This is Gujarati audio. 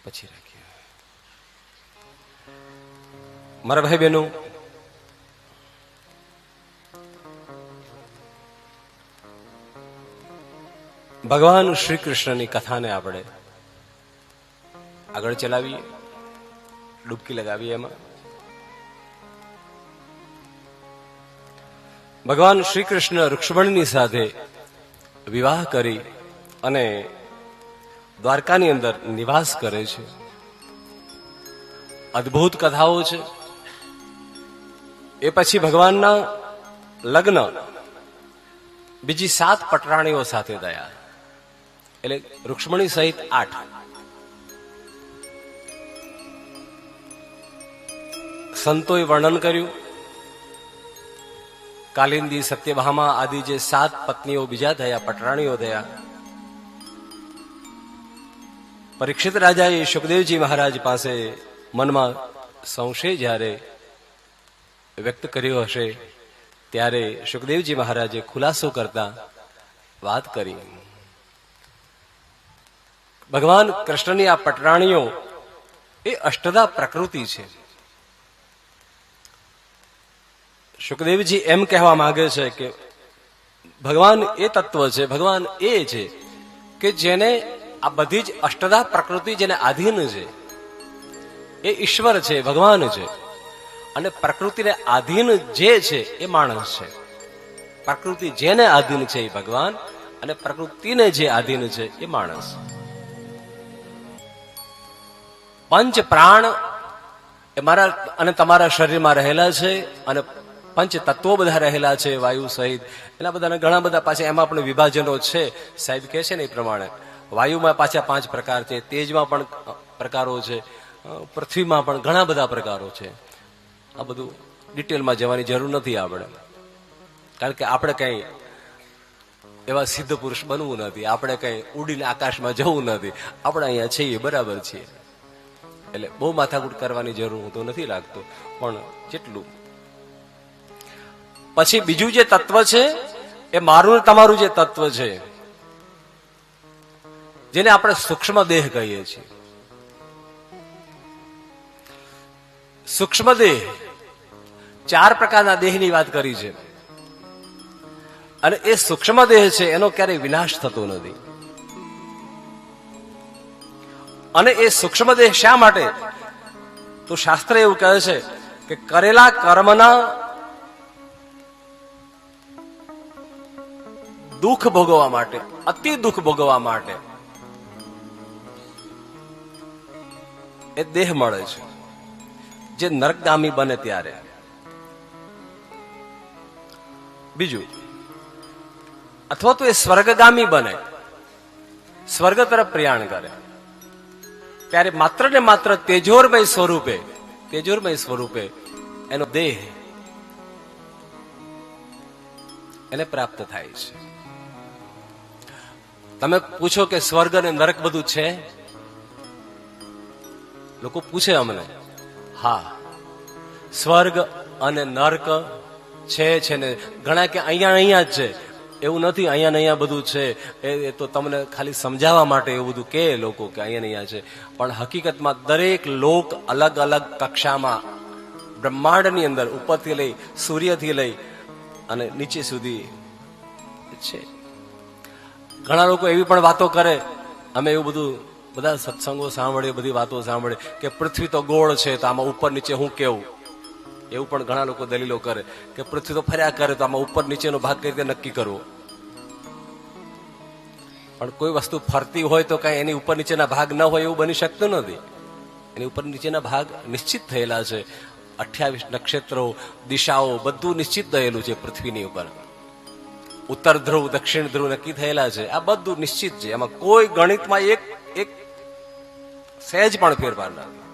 પછી રાખીએ. મારા ભાઈ બહેનો, ભગવાન શ્રી કૃષ્ણની કથાને આપણે આગળ ચલાવીએ, ડૂબકી લગાવીએ. એમાં ભગવાન શ્રી કૃષ્ણ રુક્ષ્મણીની સાથે વિવાહ કરી અને દ્વારકાની અંદર નિવાસ કરે છે. અદ્ભુત કથાઓ છે. એ પછી ભગવાનના લગ્ન બીજી 7 પટરાણીઓ સાથે થયા, એટલે રુક્ષ્મણી સહિત 8. સંતોએ વર્ણન કર્યું, કાલિંદી, સત્યભામા આદિ જે 7 પત્નીઓ બીજા થયા, પટરાણીઓ થયા. પરીક્ષિત રાજાએ સુખદેવજી મહારાજ પાસે મનમાં સંશય જ્યારે વ્યક્ત કર્યો હશે, ત્યારે સુખદેવજી મહારાજે ખુલાસો કરતા વાત કરી. ભગવાન કૃષ્ણની આ પટરાણીઓ એ અષ્ટદા પ્રકૃતિ છે. સુખદેવજી એમ કહેવા માંગે છે કે ભગવાન એ તત્વ છે, ભગવાન એ છે કે જેને આ બધી જ અષ્ટદા પ્રકૃતિ જેને આધીન છે એ ઈશ્વર છે, ભગવાન છે. અને પ્રકૃતિને આધીન જે છે એ માણસ છે. પ્રકૃતિ જેને આધીન છે એ ભગવાન, અને પ્રકૃતિને જે આધીન છે એ માણસ. પંચ પ્રાણ એ મારા અને તમારા શરીરમાં રહેલા છે, અને પંચ તત્વો બધા રહેલા છે વાયુ સહિત. એના બધાના ઘણા બધા પાછા એમાં પણ વિભાજનો છે. સાહેબ કહે છે ને એ પ્રમાણે વાયુમાં પાછા 5 પ્રકાર છે, તેજમાં પણ પ્રકારો છે, પૃથ્વીમાં પણ ઘણા બધા પ્રકારો છે. આ બધું ડિટેલમાં જવાની જરૂર નથી આપણે, કારણ કે આપણે કઈ એવા સિદ્ધ પુરુષ બનવું નથી, આપણે કઈ ઉડીને આકાશમાં જવું નથી. આપણે અહીંયા છીએ, બરાબર છીએ, એટલે બહુ માથાકૂટ કરવાની જરૂર હું તો નથી લાગતો. પણ જેટલું પછી બીજું જે તત્વ છે એ મારું તમારું જે તત્વ છે, જેને આપણે સૂક્ષ્મ દેહ કહીએ છીએ. સૂક્ષ્મ દેહ 4 પ્રકારના દેહની વાત કરી છે, અને એ સૂક્ષ્મ દેહ છે એનો ક્યારેય વિનાશ થતો નથી. અને એ સૂક્ષ્મ દેહ શા માટે? તો શાસ્ત્ર એવું કહે છે કે કરેલા કર્મના દુઃખ ભોગવવા માટે, અતિ દુઃખ ભોગવવા માટે એ દેહ મળે છે, જે નરકગામી બને ત્યારે. બીજું, અથવા તો એ સ્વર્ગગામી બને, સ્વર્ગ તરફ પ્રયાણ કરે, ત્યારે માત્ર ને માત્ર તેજોર્મય સ્વરૂપે એનો દેહ એને પ્રાપ્ત થાય છે. તમે પૂછો કે સ્વર્ગ અને નરક બધું છે? લોકો પૂછે અમને. હા, સ્વર્ગ અને નરક છે ને ઘણા કે અહીંયા જ છે. એવું નથી, અહીંયા ને અહીંયા બધું છે. એ તો તમને ખાલી સમજાવવા માટે એવું બધું કે લોકો કે અહીંયા ને અહીંયા છે. પણ હકીકતમાં દરેક લોક અલગ અલગ કક્ષામાં બ્રહ્માંડની અંદર ઉપરથી લઈ, સૂર્યથી લઈ અને નીચે સુધી છે. ઘણા લોકો એવી પણ વાતો કરે, અમે એવું બધું બધા સત્સંગો સાંભળીએ, બધી વાતો સાંભળીએ કે પૃથ્વી તો ગોળ છે, તો આમાં ઉપર નીચે હું કેવું? એવું પણ ઘણા લોકો દલીલો કરે કે પૃથ્વી તો ફર્યા કરે, તો આમાં ઉપર નીચેનો ભાગ કઈ રીતે નક્કી કરવો? પણ કોઈ વસ્તુ ફરતી હોય તો કઈ એની ઉપર નીચેના ભાગ ન હોય એવું બની શકતું નથી. એની ઉપર નીચેના ભાગ નિશ્ચિત થયેલા છે. 28 નક્ષત્રો, દિશાઓ બધું નિશ્ચિત થયેલું છે પૃથ્વીની ઉપર. ઉત્તર ધ્રુવ, દક્ષિણ ધ્રુવ નક્કી થયેલા છે. આ બધું નિશ્ચિત છે. એમાં કોઈ ગણિતમાં એક સહેજ પણ ફેરફાર નથી.